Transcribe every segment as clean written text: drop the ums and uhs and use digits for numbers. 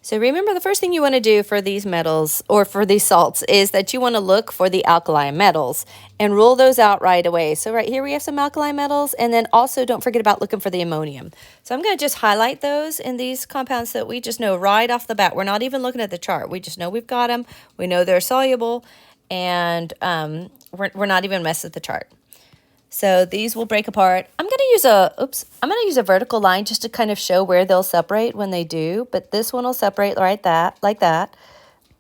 So remember, the first thing you want to do for these metals or for these salts is that you want to look for the alkali metals and rule those out right away. So right here we have some alkali metals, and then also don't forget about looking for the ammonium. So I'm going to just highlight those in these compounds that we just know right off the bat. We're not even looking at the chart. We just know we've got them. We know they're soluble, and we're not even messing with the chart. So these will break apart. I'm going to use a vertical line just to kind of show where they'll separate when they do. But this one will separate like that,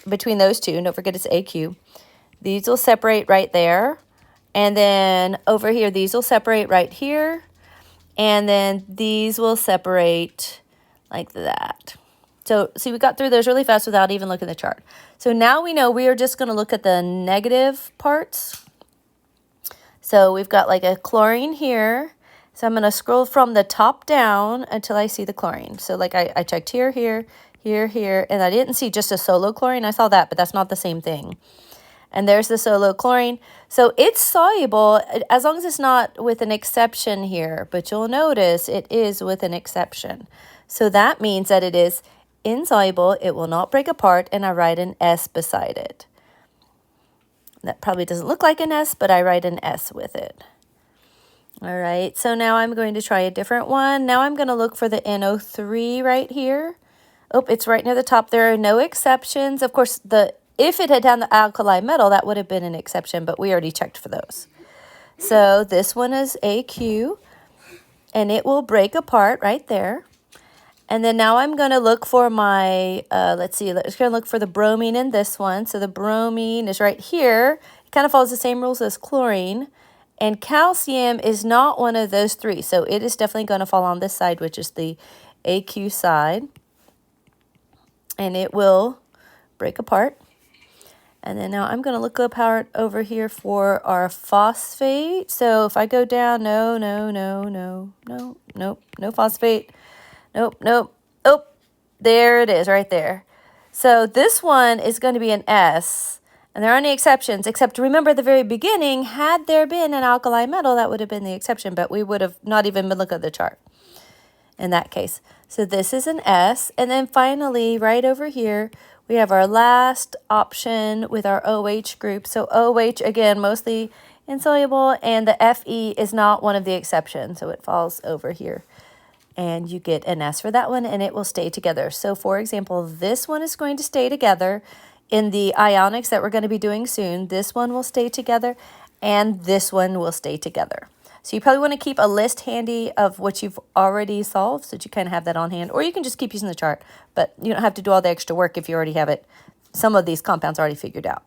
between those two. And don't forget it's AQ. These will separate right there. And then over here, these will separate right here. And then these will separate like that. So see, we got through those really fast without even looking at the chart. So now we know we are just going to look at the negative parts. So we've got like a chlorine here. So I'm going to scroll from the top down until I see the chlorine. So like I checked here, here, here, here, and I didn't see just a solo chlorine. I saw that, but that's not the same thing. And there's the solo chlorine. So it's soluble as long as it's not with an exception here. But you'll notice it is with an exception. So that means that it is insoluble. It will not break apart, and I write an S beside it. That probably doesn't look like an S, but I write an S with it. All right, so now I'm going to try a different one. Now I'm going to look for the NO3 right here. Oh, it's right near the top. There are no exceptions. Of course, if it had done the alkali metal, that would have been an exception, but we already checked for those. So this one is AQ, and it will break apart right there. And then now I'm going to look for my, let's going to look for the bromine in this one. So the bromine is right here. It kind of follows the same rules as chlorine. And calcium is not one of those three. So it is definitely going to fall on this side, which is the AQ side. And it will break apart. And then now I'm going to look up over here for our phosphate. So if I go down, no phosphate. Nope. Oh, there it is right there. So this one is going to be an S, and there aren't any exceptions, except remember at the very beginning, had there been an alkali metal, that would have been the exception, but we would have not even been looking at the chart in that case. So this is an S, and then finally, right over here, we have our last option with our OH group. So OH, again, mostly insoluble, and the Fe is not one of the exceptions, so it falls over here. And you get an S for that one, and it will stay together. So, for example, this one is going to stay together in the ionics that we're going to be doing soon. This one will stay together, and this one will stay together. So you probably want to keep a list handy of what you've already solved so that you kind of have that on hand. Or you can just keep using the chart, but you don't have to do all the extra work if you already have it. Some of these compounds already figured out.